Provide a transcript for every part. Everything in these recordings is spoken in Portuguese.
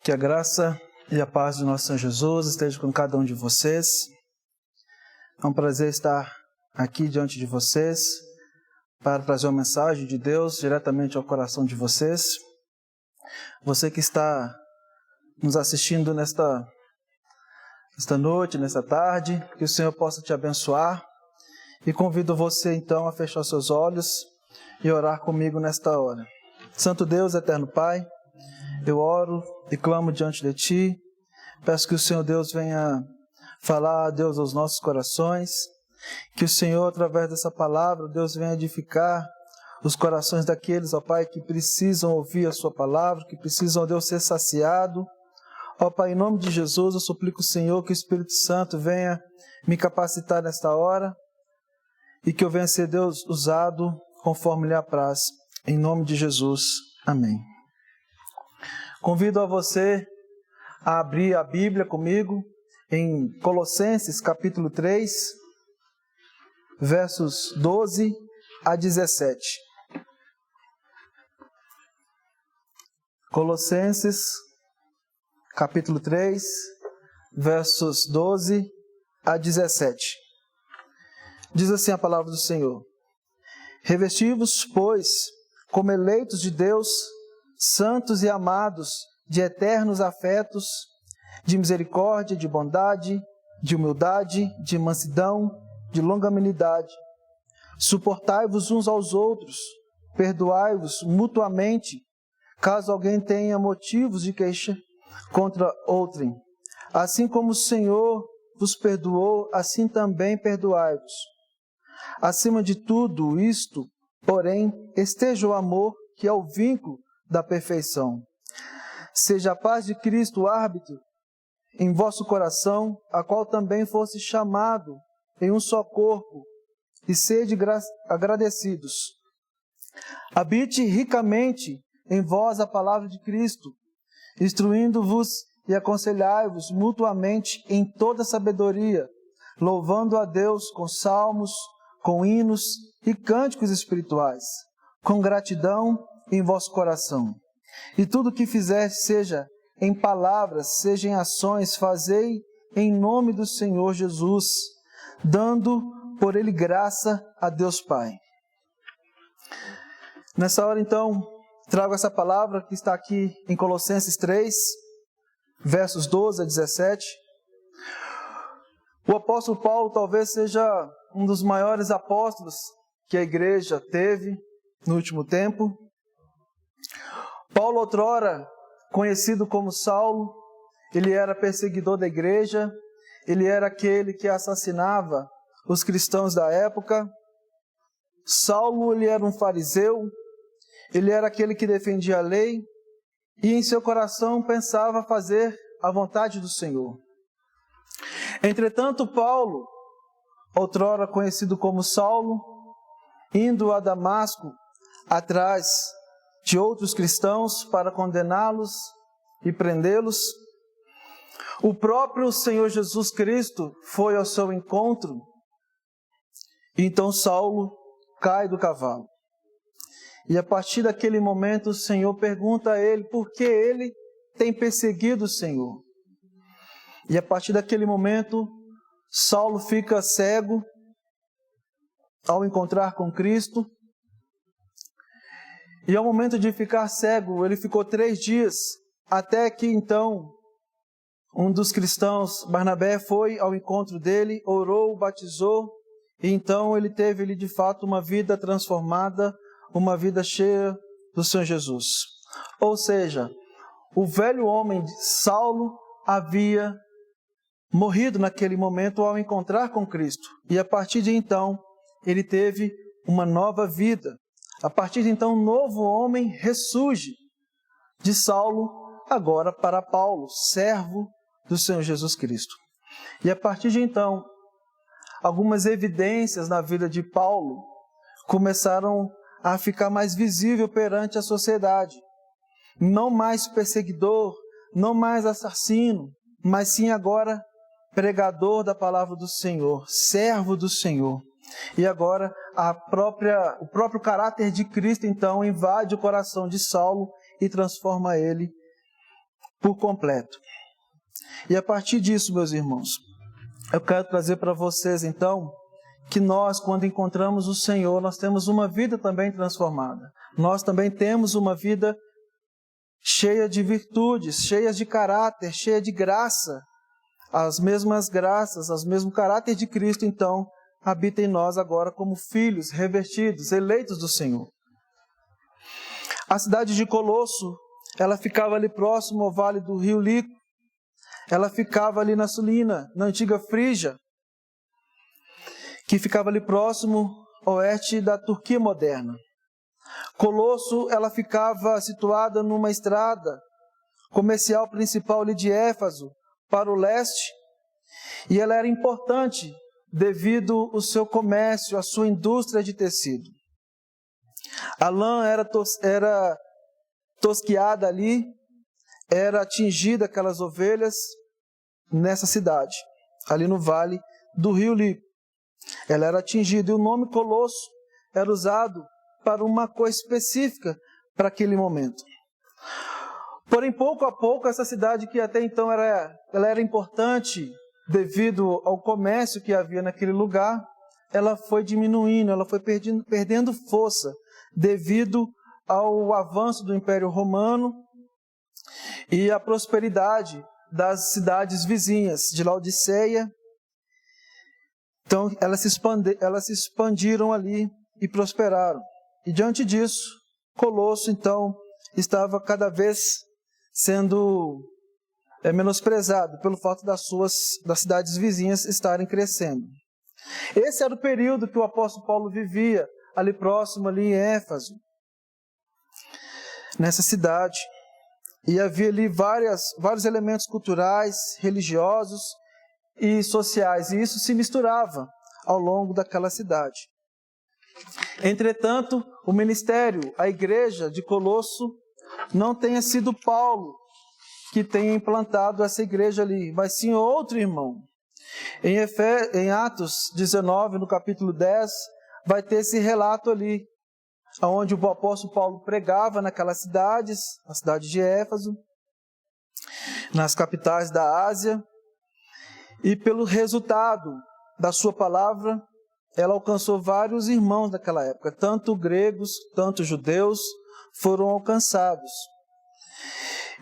Que a graça e a paz do nosso Senhor Jesus esteja com cada um de vocês. É um prazer estar aqui diante de vocês para trazer uma mensagem de Deus diretamente ao coração de vocês. Você que está nos assistindo nesta noite, nesta tarde, que o Senhor possa te abençoar. E convido você então a fechar seus olhos e orar comigo nesta hora. Santo Deus, eterno Pai, eu oro e clamo diante de Ti. Peço que o Senhor Deus venha falar, Deus, aos nossos corações. Que o Senhor, através dessa palavra, Deus venha edificar os corações daqueles, ó Pai, que precisam ouvir a Sua palavra, que precisam, ó Deus, ser saciado. Ó Pai, em nome de Jesus, eu suplico, Senhor, que o Espírito Santo venha me capacitar nesta hora e que eu venha ser, Deus, usado conforme lhe apraz. Em nome de Jesus. Amém. Convido a você a abrir a Bíblia comigo em Colossenses capítulo 3, versos 12 a 17. Colossenses capítulo 3, versos 12 a 17. Diz assim a palavra do Senhor: Revesti-vos, pois, como eleitos de Deus, santos e amados, de eternos afetos, de misericórdia, de bondade, de humildade, de mansidão, de longanimidade. Suportai-vos uns aos outros, perdoai-vos mutuamente, caso alguém tenha motivos de queixa contra outrem. Assim como o Senhor vos perdoou, assim também perdoai-vos. Acima de tudo isto, porém, esteja o amor, que é o vínculo da perfeição. Seja a paz de Cristo o árbitro em vosso coração, a qual também fosse chamado em um só corpo, e sede agradecidos. Habite ricamente em vós a palavra de Cristo, instruindo-vos e aconselhai-vos mutuamente em toda sabedoria, louvando a Deus com salmos, com hinos e cânticos espirituais, com gratidão em vosso coração. E tudo o que fizer, seja em palavras, seja em ações, fazei em nome do Senhor Jesus, dando por Ele graça a Deus Pai. Nessa hora, então, trago essa palavra que está aqui em Colossenses 3, versos 12 a 17. O apóstolo Paulo talvez seja um dos maiores apóstolos que a igreja teve no último tempo. Paulo, outrora conhecido como Saulo, ele era perseguidor da igreja, ele era aquele que assassinava os cristãos da época. Saulo, ele era um fariseu, ele era aquele que defendia a lei e em seu coração pensava fazer a vontade do Senhor. Entretanto, Paulo, outrora conhecido como Saulo, indo a Damasco atrás de outros cristãos para condená-los e prendê-los, o próprio Senhor Jesus Cristo foi ao seu encontro. Então Saulo cai do cavalo. E a partir daquele momento o Senhor pergunta a ele por que ele tem perseguido o Senhor. E a partir daquele momento Saulo fica cego ao encontrar com Cristo. E ao momento de ficar cego, ele ficou 3 dias, até que então um dos cristãos, Barnabé, foi ao encontro dele, orou, batizou, e então ele teve de fato uma vida transformada, uma vida cheia do Senhor Jesus. Ou seja, o velho homem de Saulo havia morrido naquele momento ao encontrar com Cristo. E a partir de então, ele teve uma nova vida. A partir de então, um novo homem ressurge de Saulo, agora para Paulo, servo do Senhor Jesus Cristo. E a partir de então, algumas evidências na vida de Paulo começaram a ficar mais visível perante a sociedade. Não mais perseguidor, não mais assassino, mas sim agora pregador da palavra do Senhor, servo do Senhor. E agora o próprio caráter de Cristo, então, invade o coração de Saulo e transforma ele por completo. E a partir disso, meus irmãos, eu quero trazer para vocês, então, que nós, quando encontramos o Senhor, nós temos uma vida também transformada. Nós também temos uma vida cheia de virtudes, cheias de caráter, cheia de graça. As mesmas graças, o mesmo caráter de Cristo, então, habita em nós agora como filhos, revestidos, eleitos do Senhor. A cidade de Colosso, ela ficava ali próximo ao vale do rio Lico. Ela ficava ali na Sulina, na antiga Frígia, que ficava ali próximo ao oeste da Turquia moderna. Colosso, ela ficava situada numa estrada comercial principal ali de Éfeso, para o leste, e ela era importante devido ao seu comércio, à sua indústria de tecido. A lã era tosquiada ali, era atingida aquelas ovelhas nessa cidade, ali no vale do rio Lico. Ela era atingida, e o nome Colosso era usado para uma coisa específica para aquele momento. Porém, pouco a pouco, essa cidade que até então ela era importante devido ao comércio que havia naquele lugar, ela foi diminuindo, ela foi perdendo força devido ao avanço do Império Romano e à prosperidade das cidades vizinhas de Laodiceia. Então, elas se expandiram ali e prosperaram. E diante disso, Colosso, então, estava cada vez sendo menosprezado pelo fato das cidades vizinhas estarem crescendo. Esse era o período que o apóstolo Paulo vivia, ali próximo, ali em Éfeso, nessa cidade. E havia ali vários elementos culturais, religiosos e sociais, e isso se misturava ao longo daquela cidade. Entretanto, o ministério, a igreja de Colosso, não tenha sido Paulo que tenha implantado essa igreja ali, mas sim outro irmão. Em Atos 19, no capítulo 10, vai ter esse relato ali, onde o apóstolo Paulo pregava naquelas cidades, na cidade de Éfeso, nas capitais da Ásia, e pelo resultado da sua palavra, ela alcançou vários irmãos naquela época, tanto gregos, tanto judeus, foram alcançados.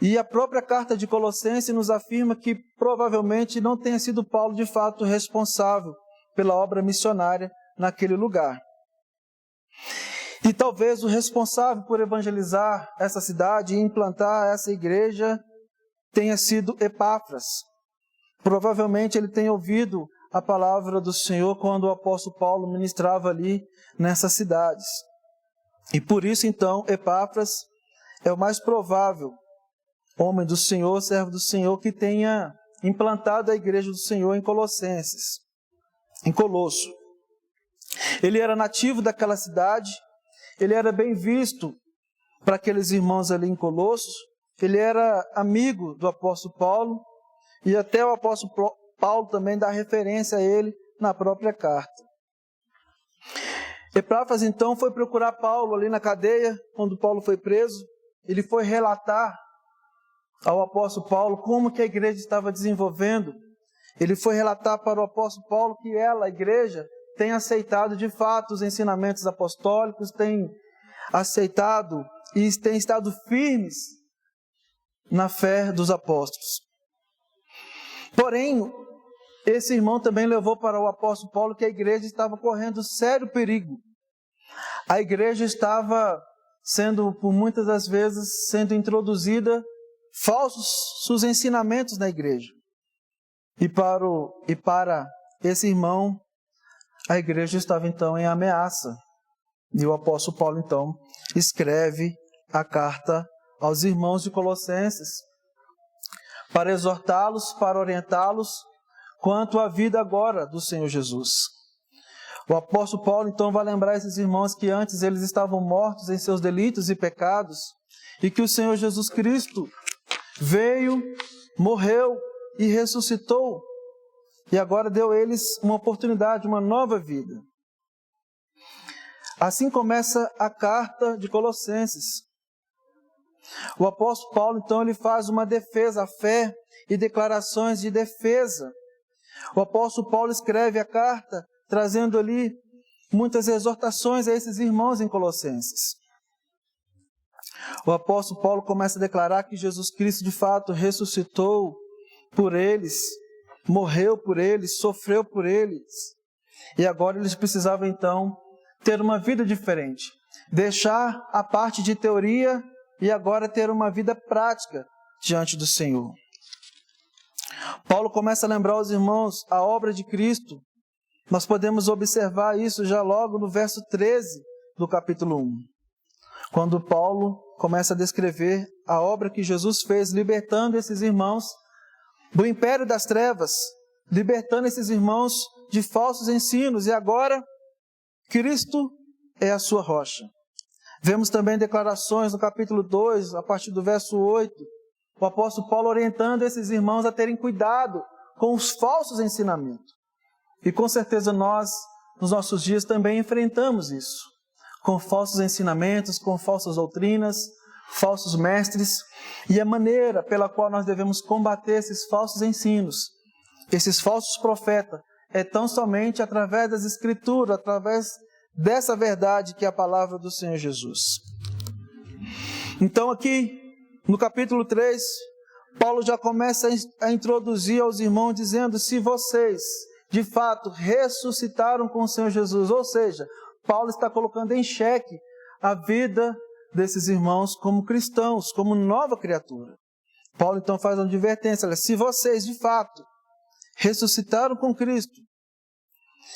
E a própria carta de Colossenses nos afirma que provavelmente não tenha sido Paulo de fato responsável pela obra missionária naquele lugar. E talvez o responsável por evangelizar essa cidade e implantar essa igreja tenha sido Epáfras. Provavelmente ele tenha ouvido a palavra do Senhor quando o apóstolo Paulo ministrava ali nessas cidades. E por isso, então, Epáfras é o mais provável homem do Senhor, servo do Senhor, que tenha implantado a igreja do Senhor em Colossenses, em Colosso. Ele era nativo daquela cidade, ele era bem visto para aqueles irmãos ali em Colosso, ele era amigo do apóstolo Paulo, e até o apóstolo Paulo também dá referência a ele na própria carta. Epáfras, então, foi procurar Paulo ali na cadeia, quando Paulo foi preso. Ele foi relatar ao apóstolo Paulo como que a igreja estava desenvolvendo. Ele foi relatar para o apóstolo Paulo que ela, a igreja, tem aceitado de fato os ensinamentos apostólicos, tem aceitado e tem estado firmes na fé dos apóstolos. Porém, esse irmão também levou para o apóstolo Paulo que a igreja estava correndo sério perigo. A igreja estava sendo, por muitas das vezes, sendo introduzida falsos ensinamentos na igreja. E para esse irmão, a igreja estava então em ameaça. E o apóstolo Paulo então escreve a carta aos irmãos de Colossenses para exortá-los, para orientá-los quanto à vida agora do Senhor Jesus. O apóstolo Paulo então vai lembrar esses irmãos que antes eles estavam mortos em seus delitos e pecados e que o Senhor Jesus Cristo veio, morreu e ressuscitou e agora deu a eles uma oportunidade, uma nova vida. Assim começa a carta de Colossenses. O apóstolo Paulo, então, ele faz uma defesa à fé e declarações de defesa. O apóstolo Paulo escreve a carta trazendo ali muitas exortações a esses irmãos em Colossenses. O apóstolo Paulo começa a declarar que Jesus Cristo de fato ressuscitou por eles, morreu por eles, sofreu por eles. E agora eles precisavam então ter uma vida diferente, deixar a parte de teoria e agora ter uma vida prática diante do Senhor. Paulo começa a lembrar aos irmãos a obra de Cristo. Nós podemos observar isso já logo no verso 13 do capítulo 1. Quando Paulo começa a descrever a obra que Jesus fez, libertando esses irmãos do império das trevas, libertando esses irmãos de falsos ensinos, e agora Cristo é a sua rocha. Vemos também declarações no capítulo 2, a partir do verso 8, o apóstolo Paulo orientando esses irmãos a terem cuidado com os falsos ensinamentos. E com certeza nós, nos nossos dias, também enfrentamos isso, com falsos ensinamentos, com falsas doutrinas, falsos mestres, e a maneira pela qual nós devemos combater esses falsos ensinos, esses falsos profetas, é tão somente através das Escrituras, através dessa verdade que é a palavra do Senhor Jesus. Então aqui, no capítulo 3, Paulo já começa a introduzir aos irmãos, dizendo: se vocês, de fato, ressuscitaram com o Senhor Jesus, ou seja, Paulo está colocando em xeque a vida desses irmãos como cristãos, como nova criatura. Paulo então faz uma advertência: olha, se vocês, de fato, ressuscitaram com Cristo,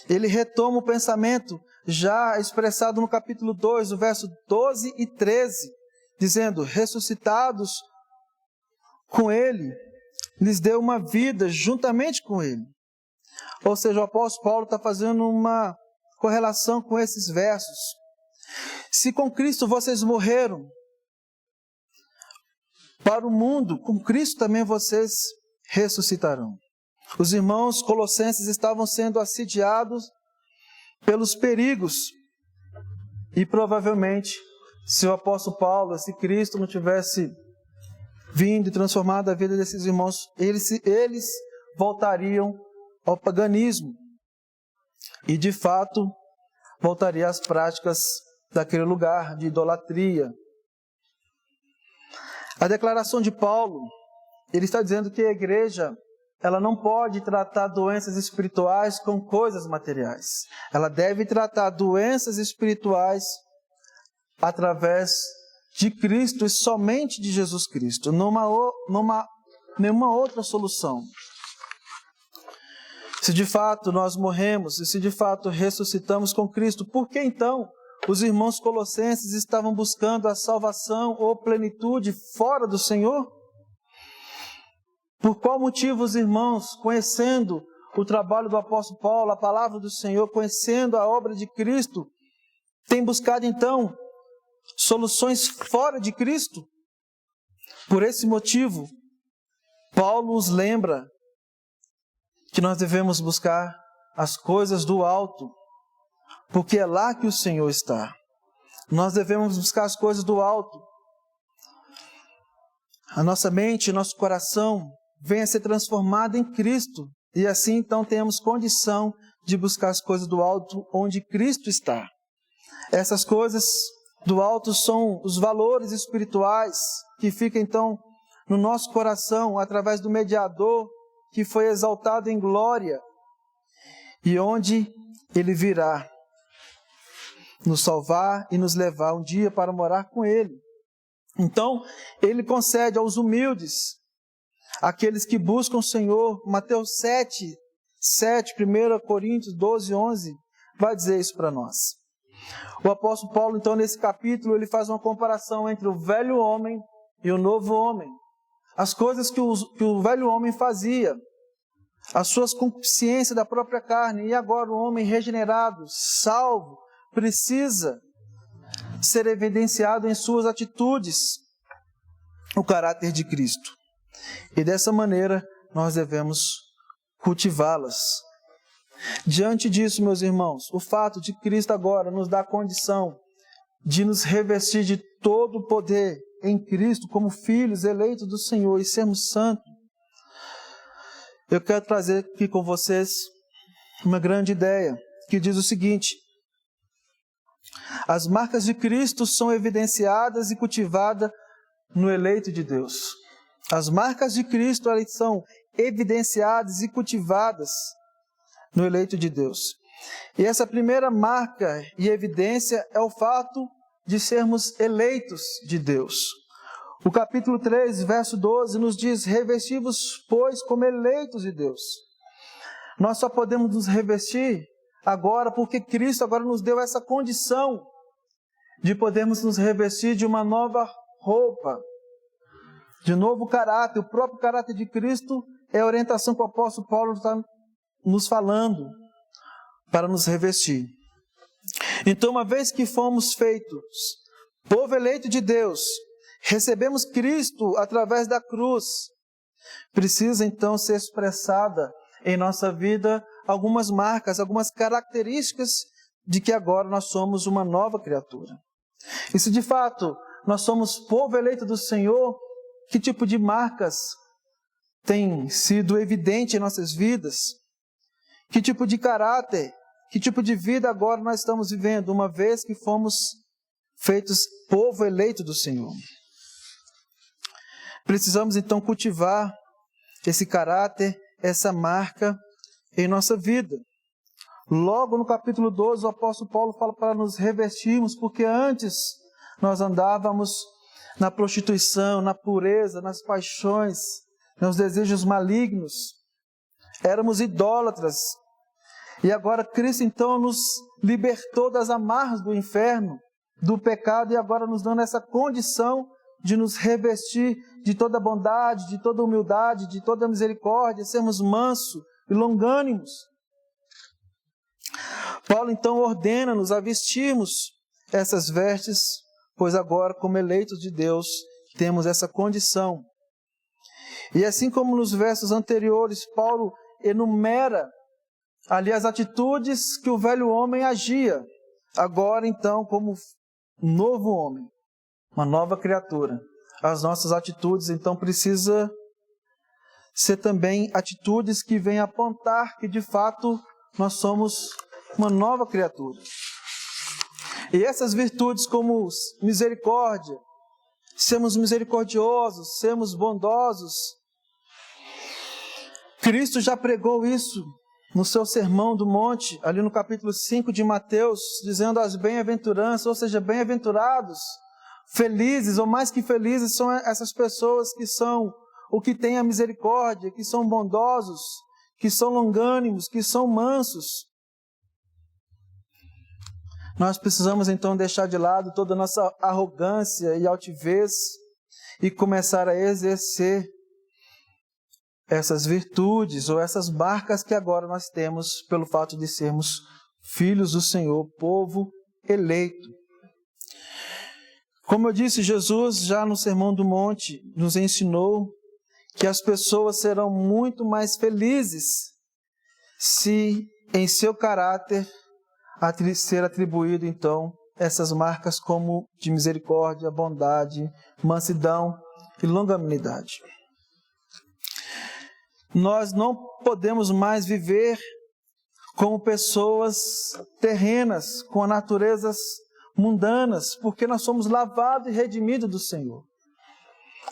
ele retoma o pensamento já expressado no capítulo 2, o verso 12 e 13, dizendo: ressuscitados com ele, lhes deu uma vida juntamente com ele. Ou seja, o apóstolo Paulo está fazendo uma correlação com esses versos. Se com Cristo vocês morreram para o mundo, com Cristo também vocês ressuscitarão. Os irmãos colossenses estavam sendo assediados pelos perigos. E provavelmente, se o apóstolo Paulo, se Cristo não tivesse vindo e transformado a vida desses irmãos, eles voltariam ao paganismo. E de fato, voltaria às práticas daquele lugar de idolatria. A declaração de Paulo, ele está dizendo que a igreja, ela não pode tratar doenças espirituais com coisas materiais. Ela deve tratar doenças espirituais através de Cristo e somente de Jesus Cristo. Não há nenhuma outra solução. Se de fato nós morremos e se de fato ressuscitamos com Cristo, por que então os irmãos colossenses estavam buscando a salvação ou plenitude fora do Senhor? Por qual motivo os irmãos, conhecendo o trabalho do apóstolo Paulo, a palavra do Senhor, conhecendo a obra de Cristo, têm buscado então soluções fora de Cristo? Por esse motivo, Paulo os lembra que nós devemos buscar as coisas do alto, porque é lá que o Senhor está. Nós devemos buscar as coisas do alto. A nossa mente, nosso coração venha a ser transformado em Cristo, e assim então tenhamos condição de buscar as coisas do alto onde Cristo está. Essas coisas do alto são os valores espirituais que ficam então no nosso coração através do mediador que foi exaltado em glória e onde ele virá nos salvar e nos levar um dia para morar com ele. Então, ele concede aos humildes, aqueles que buscam o Senhor. Mateus 7, 1 Coríntios 12, 11, vai dizer isso para nós. O apóstolo Paulo, então, nesse capítulo, ele faz uma comparação entre o velho homem e o novo homem. As coisas que o velho homem fazia, as suas concupiscências da própria carne, e agora o homem regenerado, salvo, precisa ser evidenciado em suas atitudes o caráter de Cristo. E dessa maneira nós devemos cultivá-las. Diante disso, meus irmãos, o fato de Cristo agora nos dar a condição de nos revestir de todo o poder em Cristo, como filhos eleitos do Senhor e sermos santos, eu quero trazer aqui com vocês uma grande ideia, que diz o seguinte: as marcas de Cristo são evidenciadas e cultivadas no eleito de Deus. As marcas de Cristo, elas são evidenciadas e cultivadas no eleito de Deus. E essa primeira marca e evidência é o fato de sermos eleitos de Deus. O capítulo 3, verso 12, nos diz: revesti-vos, pois, como eleitos de Deus. Nós só podemos nos revestir agora porque Cristo agora nos deu essa condição de podermos nos revestir de uma nova roupa, de novo caráter. O próprio caráter de Cristo é a orientação que o apóstolo Paulo está nos falando para nos revestir. Então, uma vez que fomos feitos povo eleito de Deus, recebemos Cristo através da cruz, precisa então ser expressada em nossa vida algumas marcas, algumas características de que agora nós somos uma nova criatura. E se de fato nós somos povo eleito do Senhor, que tipo de marcas tem sido evidente em nossas vidas? Que tipo de caráter, que tipo de vida agora nós estamos vivendo, uma vez que fomos feitos povo eleito do Senhor? Precisamos então cultivar esse caráter, essa marca em nossa vida. Logo no capítulo 12, o apóstolo Paulo fala para nos revestirmos, porque antes nós andávamos na prostituição, na pureza, nas paixões, nos desejos malignos. Éramos idólatras. E agora Cristo então nos libertou das amarras do inferno, do pecado, e agora nos dando essa condição de nos revestir de toda bondade, de toda humildade, de toda misericórdia, sermos mansos e longânimos. Paulo então ordena-nos a vestirmos essas vestes, pois agora, como eleitos de Deus, temos essa condição. E assim como nos versos anteriores, Paulo enumera ali as atitudes que o velho homem agia, agora então como novo homem, uma nova criatura. As nossas atitudes então precisam ser também atitudes que venham apontar que de fato nós somos uma nova criatura. E essas virtudes como misericórdia, sermos misericordiosos, sermos bondosos, Cristo já pregou isso no seu Sermão do Monte, ali no capítulo 5 de Mateus, dizendo as bem-aventuranças, ou seja, bem-aventurados, felizes, ou mais que felizes, são essas pessoas que são o que têm a misericórdia, que são bondosos, que são longânimos, que são mansos. Nós precisamos então deixar de lado toda a nossa arrogância e altivez e começar a exercer essas virtudes ou essas marcas que agora nós temos pelo fato de sermos filhos do Senhor, povo eleito. Como eu disse, Jesus já no Sermão do Monte nos ensinou que as pessoas serão muito mais felizes se em seu caráter ser atribuído então essas marcas como de misericórdia, bondade, mansidão e longanimidade. Nós não podemos mais viver como pessoas terrenas, com a naturezas mundanas, porque nós somos lavados e redimidos do Senhor.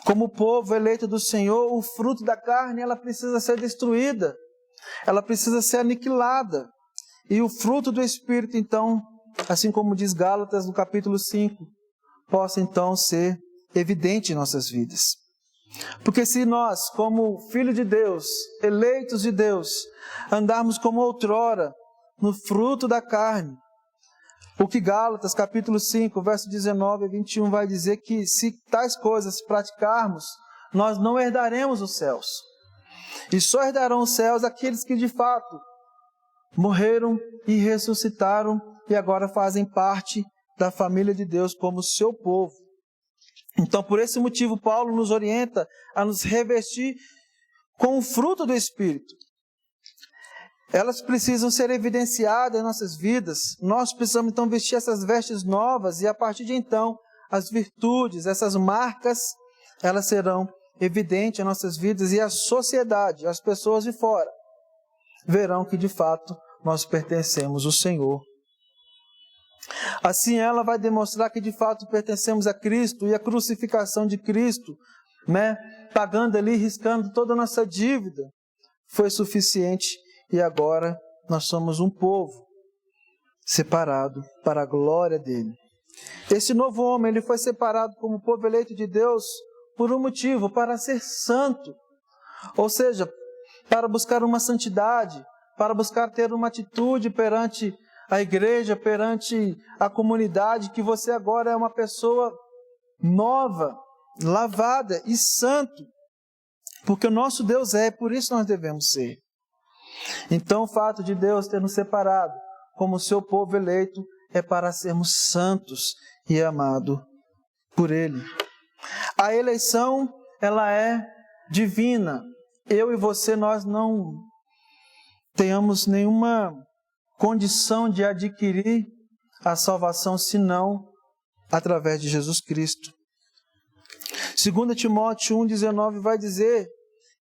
Como povo eleito do Senhor, o fruto da carne, ela precisa ser destruída, ela precisa ser aniquilada. E o fruto do Espírito, então, assim como diz Gálatas no capítulo 5, possa então ser evidente em nossas vidas. Porque se nós, como filhos de Deus, eleitos de Deus, andarmos como outrora, no fruto da carne, o que Gálatas capítulo 5, verso 19 e 21 vai dizer que se tais coisas praticarmos, nós não herdaremos os céus. E só herdarão os céus aqueles que de fato morreram e ressuscitaram e agora fazem parte da família de Deus como seu povo. Então, por esse motivo, Paulo nos orienta a nos revestir com o fruto do Espírito. Elas precisam ser evidenciadas em nossas vidas. Nós precisamos, então, vestir essas vestes novas e, a partir de então, as virtudes, essas marcas, elas serão evidentes em nossas vidas e a sociedade, as pessoas de fora, verão que de fato nós pertencemos ao Senhor. Assim ela vai demonstrar que de fato pertencemos a Cristo e a crucificação de Cristo, pagando ali, riscando toda a nossa dívida, foi suficiente e agora nós somos um povo separado para a glória dele. Esse novo homem, ele foi separado como povo eleito de Deus por um motivo, para ser santo, ou seja, para buscar uma santidade, para buscar ter uma atitude perante a igreja, perante a comunidade, que você agora é uma pessoa nova, lavada e santo, porque o nosso Deus por isso nós devemos ser. Então o fato de Deus ter nos separado como seu povo eleito é para sermos santos e amados por Ele. A eleição, ela é divina. Eu e você, nós não tenhamos nenhuma condição de adquirir a salvação, senão através de Jesus Cristo. 2 Timóteo 1,19 vai dizer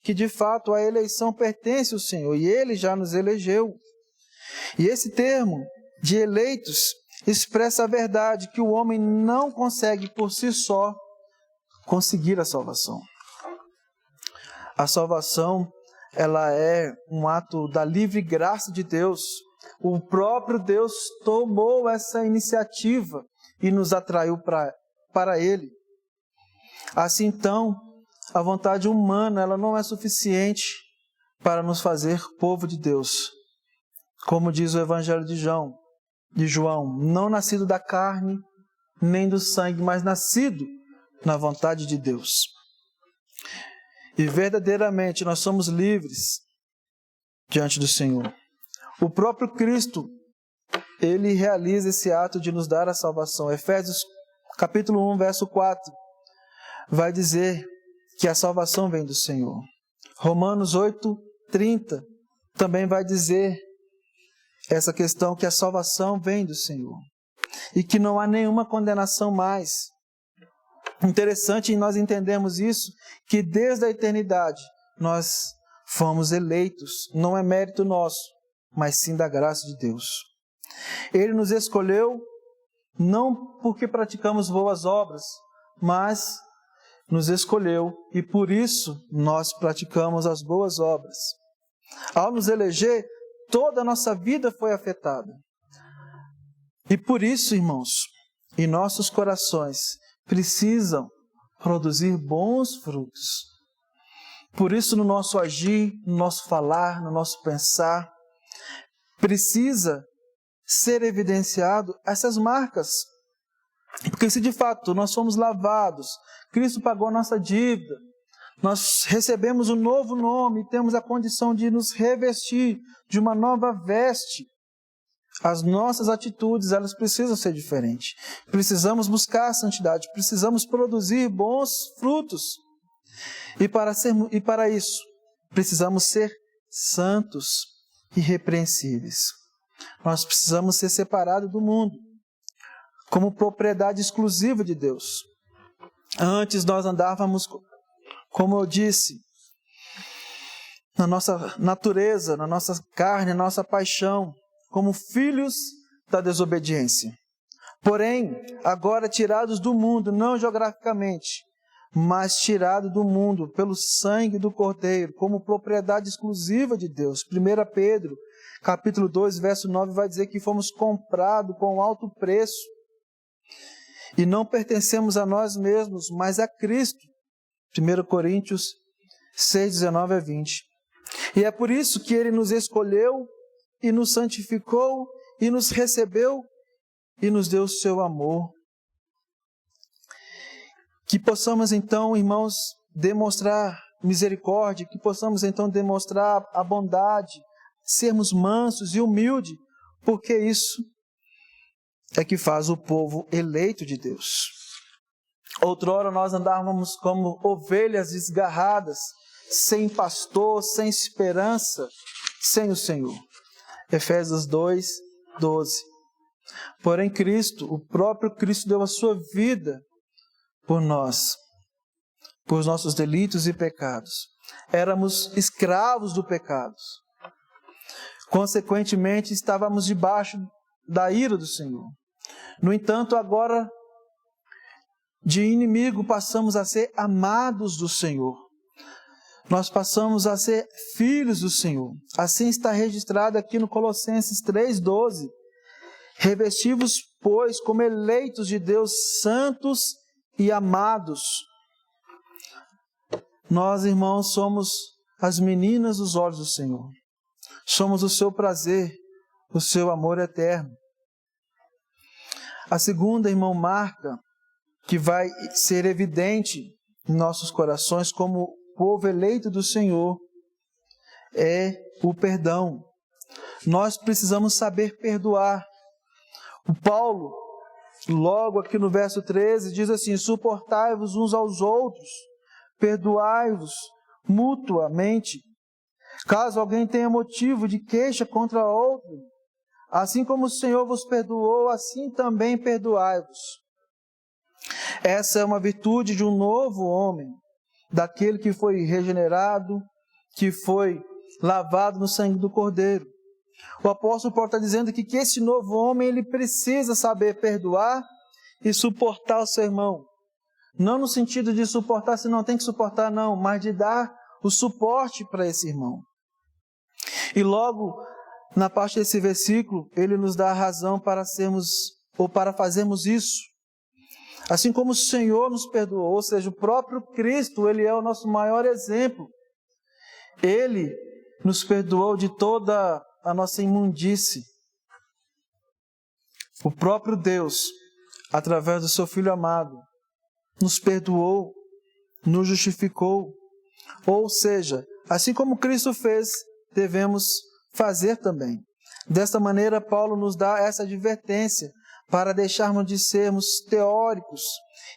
que de fato a eleição pertence ao Senhor e Ele já nos elegeu. E esse termo de eleitos expressa a verdade que o homem não consegue por si só conseguir a salvação. A salvação, ela é um ato da livre graça de Deus. O próprio Deus tomou essa iniciativa e nos atraiu para Ele. Assim então, a vontade humana, ela não é suficiente para nos fazer povo de Deus. Como diz o Evangelho de João, não nascido da carne, nem do sangue, mas nascido na vontade de Deus. E verdadeiramente nós somos livres diante do Senhor. O próprio Cristo, Ele realiza esse ato de nos dar a salvação. Efésios capítulo 1, verso 4, vai dizer que a salvação vem do Senhor. Romanos 8, 30, também vai dizer essa questão que a salvação vem do Senhor. E que não há nenhuma condenação mais. Interessante em nós entendermos isso, que desde a eternidade nós fomos eleitos, não é mérito nosso, mas sim da graça de Deus. Ele nos escolheu não porque praticamos boas obras, mas nos escolheu e por isso nós praticamos as boas obras. Ao nos eleger, toda a nossa vida foi afetada. E por isso, irmãos, em nossos corações precisam produzir bons frutos. Por isso, no nosso agir, no nosso falar, no nosso pensar, precisa ser evidenciado essas marcas. Porque se de fato nós somos lavados, Cristo pagou a nossa dívida, nós recebemos um novo nome e temos a condição de nos revestir de uma nova veste, as nossas atitudes, elas precisam ser diferentes. Precisamos buscar a santidade, precisamos produzir bons frutos. E para isso, precisamos ser santos e irrepreensíveis. Nós precisamos ser separados do mundo, como propriedade exclusiva de Deus. Antes nós andávamos, como eu disse, na nossa natureza, na nossa carne, na nossa paixão, como filhos da desobediência. Porém, agora tirados do mundo, não geograficamente, mas tirados do mundo pelo sangue do Cordeiro, como propriedade exclusiva de Deus. 1 Pedro, capítulo 2, verso 9, vai dizer que fomos comprados com alto preço. E não pertencemos a nós mesmos, mas a Cristo. 1 Coríntios 6, 19 a 20. E é por isso que Ele nos escolheu e nos santificou e nos recebeu e nos deu o seu amor. Que possamos então, irmãos, demonstrar misericórdia, que possamos então demonstrar a bondade, sermos mansos e humildes, porque isso é que faz o povo eleito de Deus. Outrora nós andávamos como ovelhas desgarradas, sem pastor, sem esperança, sem o Senhor. Efésios 2, 12. Porém Cristo, o próprio Cristo deu a sua vida por nós, por nossos delitos e pecados. Éramos escravos do pecado. Consequentemente, estávamos debaixo da ira do Senhor. No entanto, agora, de inimigo, passamos a ser amados do Senhor. Nós passamos a ser filhos do Senhor. Assim está registrado aqui no Colossenses 3,12. Revestivos, pois, como eleitos de Deus, santos e amados. Nós, irmãos, somos as meninas dos olhos do Senhor. Somos o seu prazer, o seu amor eterno. A segunda, irmão, marca que vai ser evidente em nossos corações como povo eleito do Senhor é o perdão. Nós precisamos saber perdoar. O Paulo, logo aqui no verso 13, diz assim: suportai-vos uns aos outros, perdoai-vos mutuamente, caso alguém tenha motivo de queixa contra outro, assim como o Senhor vos perdoou, assim também perdoai-vos. Essa é uma virtude de um novo homem, daquele que foi regenerado, que foi lavado no sangue do Cordeiro. O apóstolo Paulo está dizendo aqui que esse novo homem, ele precisa saber perdoar e suportar o seu irmão. Não no sentido de suportar se não tem que suportar, não, mas de dar o suporte para esse irmão. E logo, na parte desse versículo, ele nos dá a razão para sermos, ou para fazermos isso. Assim como o Senhor nos perdoou, ou seja, o próprio Cristo, ele é o nosso maior exemplo. Ele nos perdoou de toda a nossa imundície. O próprio Deus, através do seu Filho amado, nos perdoou, nos justificou. Ou seja, assim como Cristo fez, devemos fazer também. Desta maneira, Paulo nos dá essa advertência para deixarmos de sermos teóricos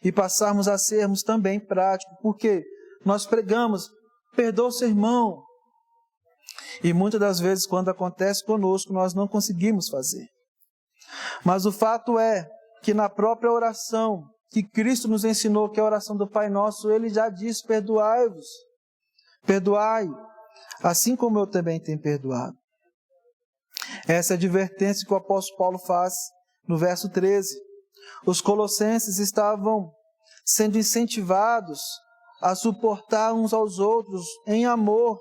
e passarmos a sermos também práticos. Porque nós pregamos, perdoa o seu irmão. E muitas das vezes, quando acontece conosco, nós não conseguimos fazer. Mas o fato é que na própria oração que Cristo nos ensinou, que é a oração do Pai Nosso, Ele já diz: perdoai-vos, perdoai, assim como eu também tenho perdoado. Essa é a advertência que o apóstolo Paulo faz no verso 13. Os colossenses estavam sendo incentivados a suportar uns aos outros em amor,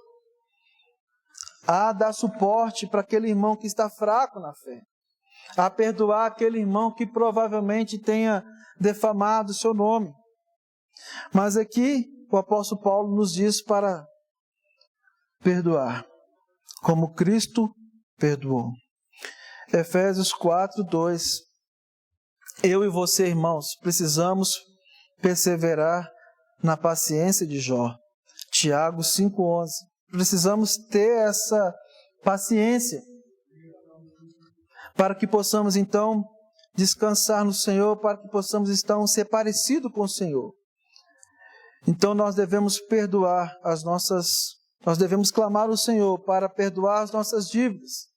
a dar suporte para aquele irmão que está fraco na fé, a perdoar aquele irmão que provavelmente tenha defamado o seu nome. Mas aqui o apóstolo Paulo nos diz para perdoar, como Cristo perdoou. Efésios 4:2. Eu e você, irmãos, precisamos perseverar na paciência de Jó. Tiago 5:11. Precisamos ter essa paciência para que possamos então descansar no Senhor, para que possamos então ser parecidos com o Senhor. Então nós devemos perdoar nós devemos clamar ao Senhor para perdoar as nossas dívidas.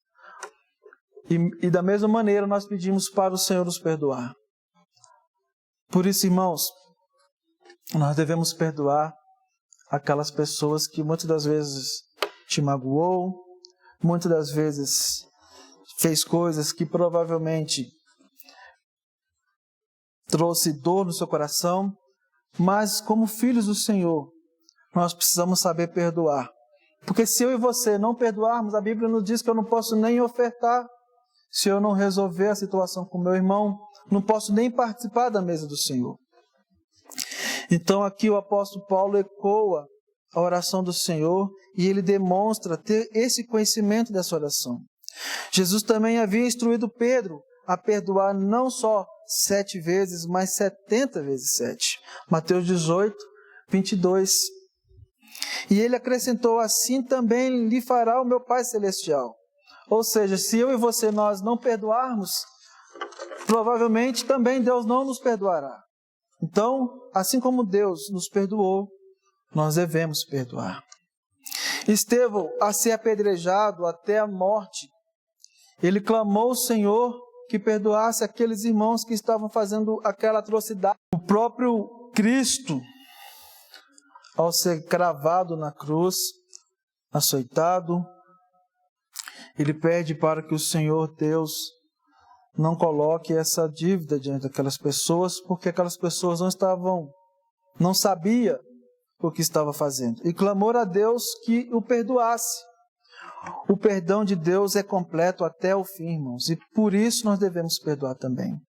E da mesma maneira nós pedimos para o Senhor nos perdoar. Por isso, irmãos, nós devemos perdoar aquelas pessoas que muitas das vezes te magoou, muitas das vezes fez coisas que provavelmente trouxe dor no seu coração, mas como filhos do Senhor, nós precisamos saber perdoar. Porque se eu e você não perdoarmos, a Bíblia nos diz que eu não posso nem ofertar. Se eu não resolver a situação com meu irmão, não posso nem participar da mesa do Senhor. Então aqui o apóstolo Paulo ecoa a oração do Senhor e ele demonstra ter esse conhecimento dessa oração. Jesus também havia instruído Pedro a perdoar não só 7 vezes, mas 70 vezes 7. Mateus 18:22. E ele acrescentou: assim também lhe fará o meu Pai Celestial. Ou seja, se eu e você nós não perdoarmos, provavelmente também Deus não nos perdoará. Então, assim como Deus nos perdoou, nós devemos perdoar. Estevão, a ser apedrejado até a morte, ele clamou ao Senhor que perdoasse aqueles irmãos que estavam fazendo aquela atrocidade. O próprio Cristo, ao ser cravado na cruz, açoitado, Ele pede para que o Senhor Deus não coloque essa dívida diante daquelas pessoas, porque aquelas pessoas não sabiam o que estava fazendo. E clamou a Deus que o perdoasse. O perdão de Deus é completo até o fim, irmãos, e por isso nós devemos perdoar também.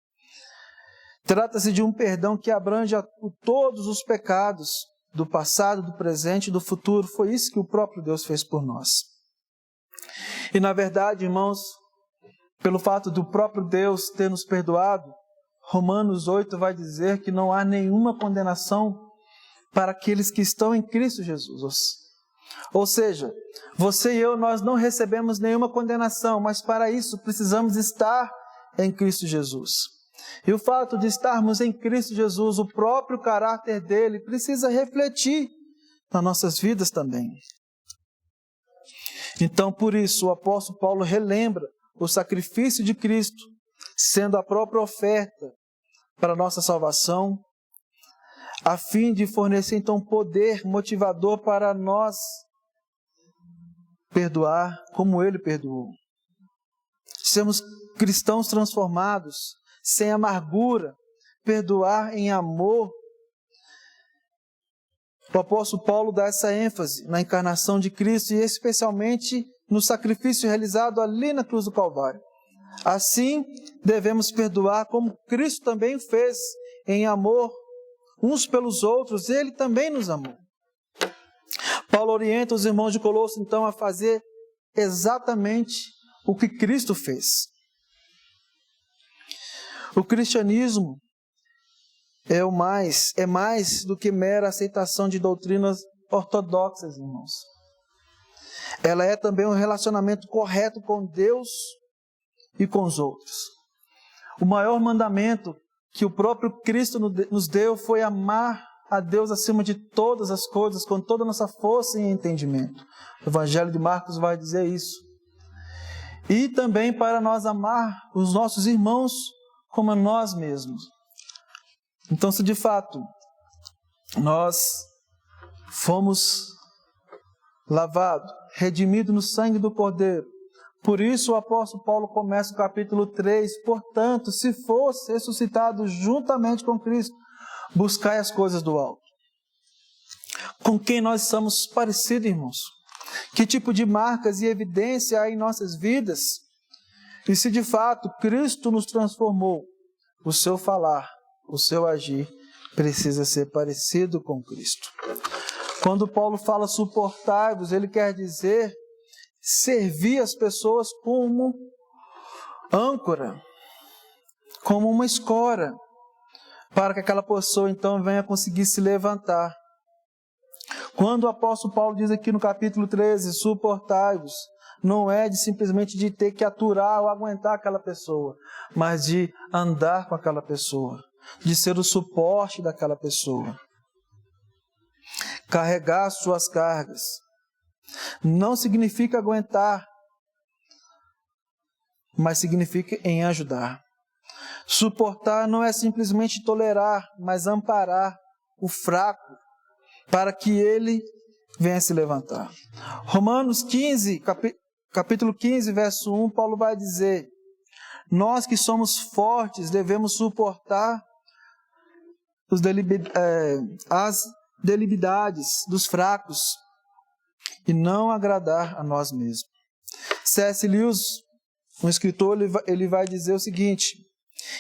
Trata-se de um perdão que abrange todos os pecados do passado, do presente e do futuro. Foi isso que o próprio Deus fez por nós. E na verdade, irmãos, pelo fato do próprio Deus ter nos perdoado, Romanos 8 vai dizer que não há nenhuma condenação para aqueles que estão em Cristo Jesus. Ou seja, você e eu, nós não recebemos nenhuma condenação, mas para isso precisamos estar em Cristo Jesus. E o fato de estarmos em Cristo Jesus, o próprio caráter dele precisa refletir nas nossas vidas também. Então, por isso, o apóstolo Paulo relembra o sacrifício de Cristo, sendo a própria oferta para a nossa salvação, a fim de fornecer então poder motivador para nós perdoar como Ele perdoou. Sermos cristãos transformados, sem amargura, perdoar em amor. O apóstolo Paulo dá essa ênfase na encarnação de Cristo e especialmente no sacrifício realizado ali na cruz do Calvário. Assim, devemos perdoar como Cristo também fez em amor uns pelos outros, Ele também nos amou. Paulo orienta os irmãos de Colosso, então, a fazer exatamente o que Cristo fez. O cristianismo é mais do que mera aceitação de doutrinas ortodoxas, irmãos. Ela é também um relacionamento correto com Deus e com os outros. O maior mandamento que o próprio Cristo nos deu foi amar a Deus acima de todas as coisas, com toda a nossa força e entendimento. O Evangelho de Marcos vai dizer isso. E também para nós amar os nossos irmãos como a nós mesmos. Então, se de fato nós fomos lavados, redimidos no sangue do Cordeiro, por isso o apóstolo Paulo começa o capítulo 3, portanto, se fosse ressuscitado juntamente com Cristo, buscai as coisas do alto. Com quem nós somos parecidos, irmãos? Que tipo de marcas e evidência há em nossas vidas? E se de fato Cristo nos transformou, o seu falar, o seu agir precisa ser parecido com Cristo. Quando Paulo fala suportai-vos, ele quer dizer servir as pessoas como âncora, como uma escora, para que aquela pessoa então venha conseguir se levantar. Quando o apóstolo Paulo diz aqui no capítulo 13, suportai-vos, não é simplesmente de ter que aturar ou aguentar aquela pessoa, mas de andar com aquela pessoa, de ser o suporte daquela pessoa. Carregar suas cargas. Não significa aguentar, mas significa em ajudar. Suportar não é simplesmente tolerar, mas amparar o fraco para que ele venha se levantar. Romanos 15, capítulo 15, verso 1, Paulo vai dizer: nós que somos fortes devemos suportar as debilidades dos fracos e não agradar a nós mesmos. C.S. Lewis, um escritor, ele vai dizer o seguinte,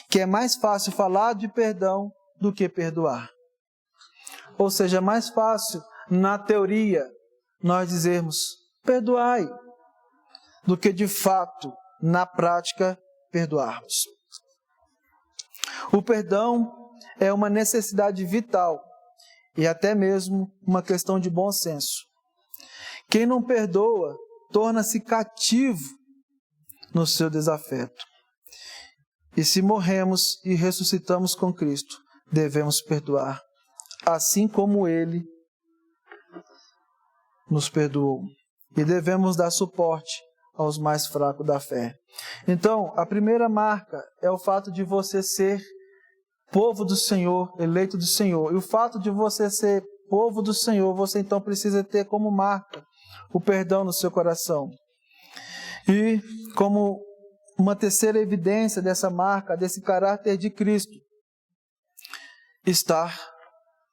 que é mais fácil falar de perdão do que perdoar. Ou seja, é mais fácil, na teoria, nós dizermos perdoai, do que de fato, na prática, perdoarmos. O perdão é uma necessidade vital e até mesmo uma questão de bom senso. Quem não perdoa torna-se cativo no seu desafeto. E se morremos e ressuscitamos com Cristo, devemos perdoar, assim como Ele nos perdoou. E devemos dar suporte aos mais fracos da fé. Então, a primeira marca é o fato de você ser povo do Senhor, eleito do Senhor. E o fato de você ser povo do Senhor, você então precisa ter como marca o perdão no seu coração. E como uma terceira evidência dessa marca, desse caráter de Cristo, está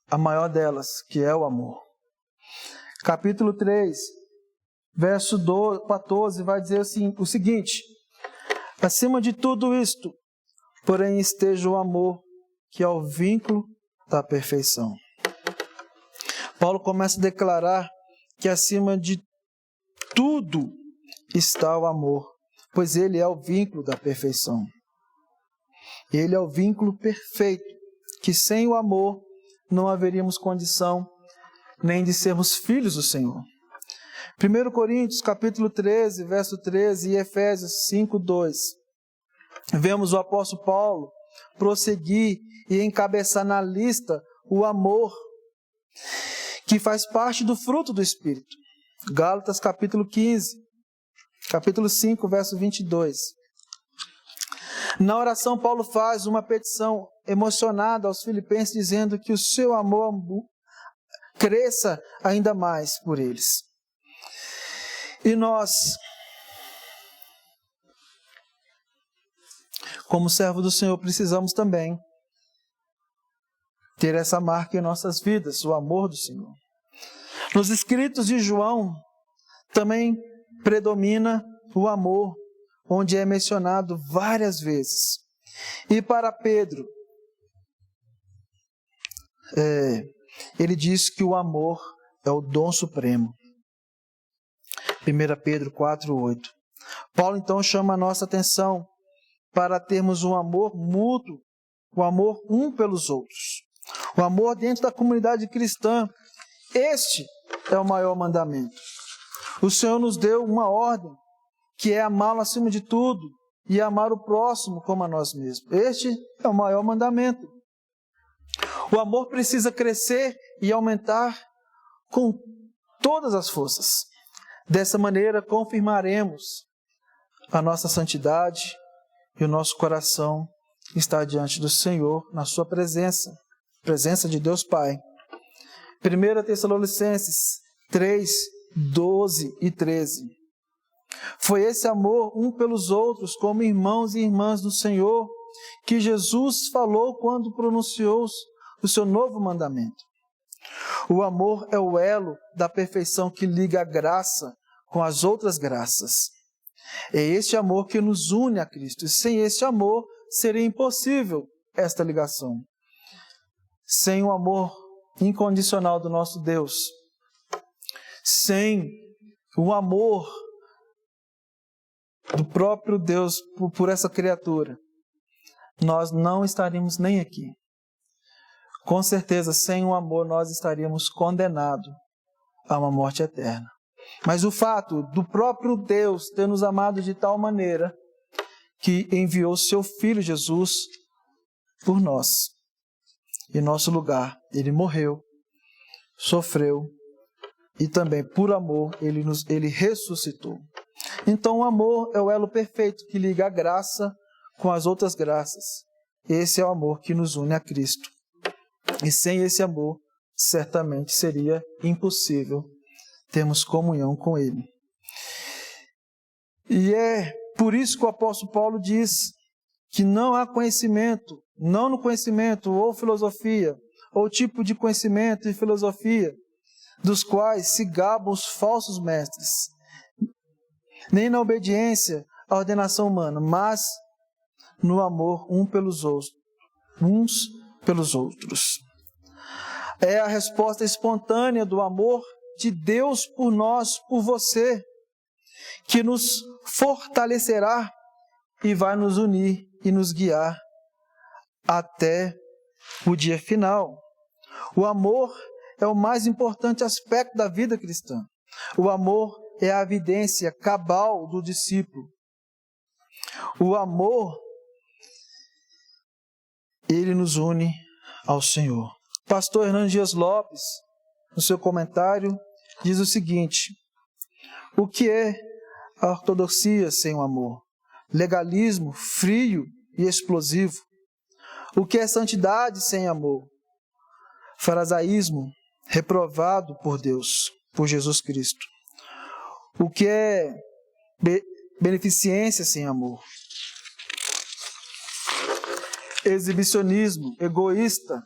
a maior delas, que é o amor. Capítulo 3, verso 14, vai dizer assim, o seguinte: acima de tudo isto, porém esteja o amor, que é o vínculo da perfeição. Paulo começa a declarar que acima de tudo está o amor, pois ele é o vínculo da perfeição. Ele é o vínculo perfeito, que sem o amor não haveríamos condição nem de sermos filhos do Senhor. 1 Coríntios, capítulo 13, verso 13 e Efésios 5, 2. Vemos o apóstolo Paulo prosseguir e encabeçar na lista o amor, que faz parte do fruto do Espírito. Gálatas, capítulo 15, capítulo 5, verso 22. Na oração, Paulo faz uma petição emocionada aos filipenses, dizendo que o seu amor cresça ainda mais por eles. E nós, como servo do Senhor, precisamos também ter essa marca em nossas vidas, o amor do Senhor. Nos escritos de João, também predomina o amor, onde é mencionado várias vezes. E para Pedro, ele diz que o amor é o dom supremo. 1 Pedro 4, 8. Paulo então chama a nossa atenção para termos um amor mútuo, o amor um pelos outros. O amor dentro da comunidade cristã. Este é o maior mandamento. O Senhor nos deu uma ordem, que é amá-lo acima de tudo e amar o próximo como a nós mesmos. Este é o maior mandamento. O amor precisa crescer e aumentar com todas as forças. Dessa maneira, confirmaremos a nossa santidade e o nosso coração está diante do Senhor, na sua presença de Deus Pai. 1 Tessalonicenses 3, 12 e 13. Foi esse amor um pelos outros, como irmãos e irmãs do Senhor, que Jesus falou quando pronunciou o seu novo mandamento. O amor é o elo da perfeição que liga a graça com as outras graças. É este amor que nos une a Cristo. E sem este amor seria impossível esta ligação. Sem o amor incondicional do nosso Deus, sem o amor do próprio Deus por essa criatura, nós não estaríamos nem aqui. Com certeza, sem o amor, nós estaríamos condenados a uma morte eterna. Mas o fato do próprio Deus ter nos amado de tal maneira que enviou seu Filho Jesus por nós. Em nosso lugar, Ele morreu, sofreu e também, por amor, Ele ressuscitou. Então, o amor é o elo perfeito que liga a graça com as outras graças. Esse é o amor que nos une a Cristo. E sem esse amor, certamente seria impossível termos comunhão com Ele. E é por isso que o apóstolo Paulo diz que não há conhecimento, não no conhecimento ou filosofia, ou tipo de conhecimento e filosofia, dos quais se gabam os falsos mestres, nem na obediência à ordenação humana, mas no amor uns pelos outros. É a resposta espontânea do amor de Deus por nós, por você, que nos fortalecerá e vai nos unir e nos guiar até o dia final. O amor é o mais importante aspecto da vida cristã. O amor é a evidência cabal do discípulo. O amor, ele nos une ao Senhor. Pastor Hernando Dias Lopes, no seu comentário, diz o seguinte: o que é a ortodoxia sem o amor? Legalismo frio e explosivo. O que é santidade sem amor? Farisaísmo reprovado por Deus, por Jesus Cristo. O que é beneficência sem amor? Exibicionismo egoísta.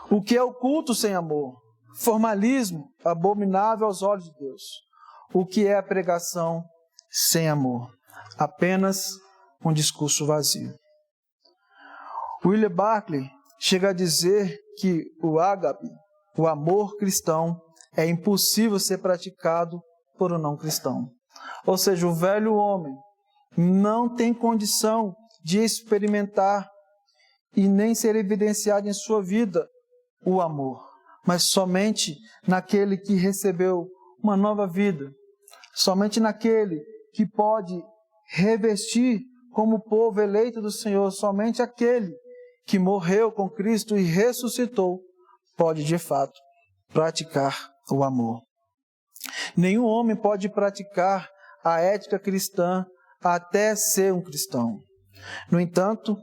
O que é o culto sem amor? Formalismo abominável aos olhos de Deus. O que é a pregação sem amor? Apenas um discurso vazio. William Barclay chega a dizer que o ágape, o amor cristão, é impossível ser praticado por um não cristão. Ou seja, o velho homem não tem condição de experimentar e nem ser evidenciado em sua vida o amor, mas somente naquele que recebeu uma nova vida, somente naquele que pode revestir como povo eleito do Senhor, somente aquele que morreu com Cristo e ressuscitou pode de fato praticar o amor. Nenhum homem pode praticar a ética cristã até ser um cristão. No entanto,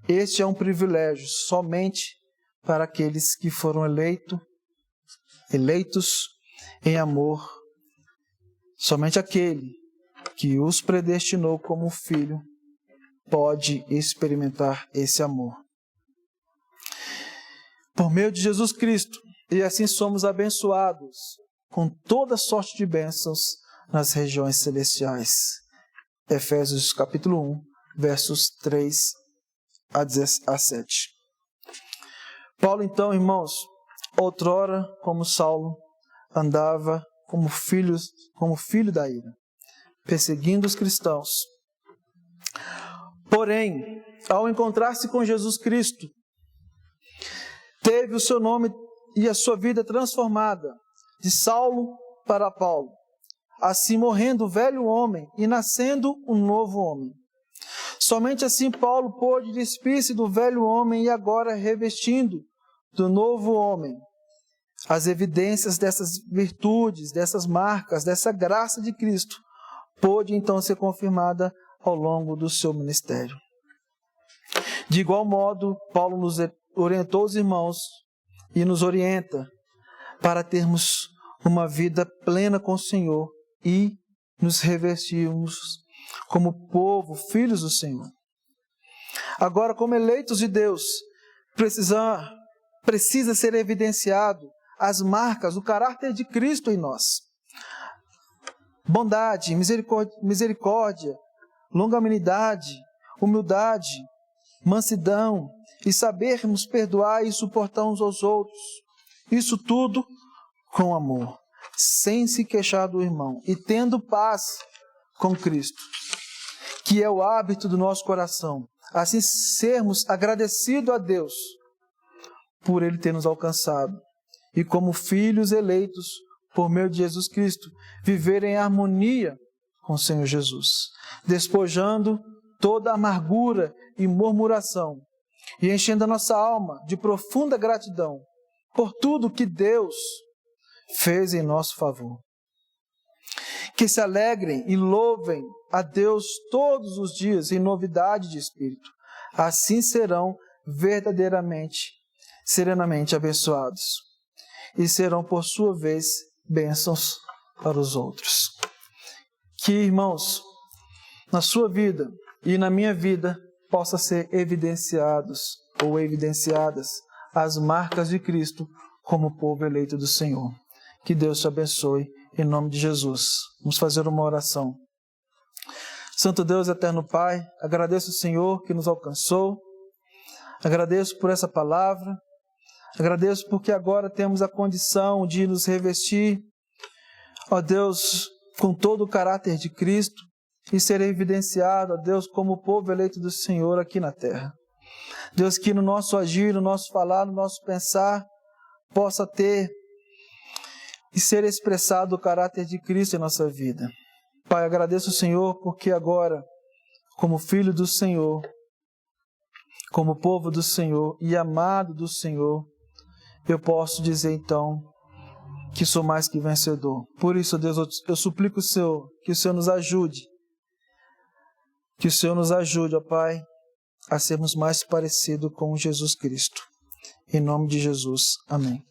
este é um privilégio somente para aqueles que foram eleitos em amor. Somente aquele que os predestinou como filho pode experimentar esse amor. Por meio de Jesus Cristo, e assim somos abençoados com toda sorte de bênçãos nas regiões celestiais. Efésios capítulo 1, versos 3 a 7. Paulo, então, irmãos, outrora, como Saulo, andava como filho da ira, perseguindo os cristãos. Porém, ao encontrar-se com Jesus Cristo, teve o seu nome e a sua vida transformada, de Saulo para Paulo, assim morrendo o velho homem e nascendo um novo homem. Somente assim Paulo pôde despir-se do velho homem e agora revestindo do novo homem. As evidências dessas virtudes, dessas marcas, dessa graça de Cristo, pôde então ser confirmada ao longo do seu ministério. De igual modo, Paulo nos orientou os irmãos e nos orienta para termos uma vida plena com o Senhor e nos revestirmos como povo, filhos do Senhor. Agora, como eleitos de Deus, precisa ser evidenciado as marcas, o caráter de Cristo em nós. Bondade, misericórdia, longanimidade, humildade, mansidão e sabermos perdoar e suportar uns aos outros. Isso tudo com amor, sem se queixar do irmão e tendo paz com Cristo, que é o hábito do nosso coração. Assim sermos agradecidos a Deus por Ele ter nos alcançado e como filhos eleitos por meio de Jesus Cristo, viver em harmonia com o Senhor Jesus, despojando toda amargura e murmuração e enchendo a nossa alma de profunda gratidão por tudo que Deus fez em nosso favor. Que se alegrem e louvem a Deus todos os dias em novidade de espírito. Assim serão serenamente abençoados e serão, por sua vez, bênçãos para os outros. Que, irmãos, na sua vida e na minha vida, possa ser evidenciadas as marcas de Cristo como povo eleito do Senhor. Que Deus te abençoe, em nome de Jesus. Vamos fazer uma oração. Santo Deus, eterno Pai, agradeço o Senhor que nos alcançou, agradeço por essa palavra, agradeço porque agora temos a condição de nos revestir, ó Deus, com todo o caráter de Cristo e ser evidenciado, ó Deus, como povo eleito do Senhor aqui na terra. Deus, que no nosso agir, no nosso falar, no nosso pensar, possa ter e ser expressado o caráter de Cristo em nossa vida. Pai, agradeço o Senhor porque agora, como filho do Senhor, como povo do Senhor e amado do Senhor, eu posso dizer então que sou mais que vencedor. Por isso, Deus, eu suplico o Senhor, que o Senhor nos ajude. Que o Senhor nos ajude, ó Pai, a sermos mais parecidos com Jesus Cristo. Em nome de Jesus. Amém.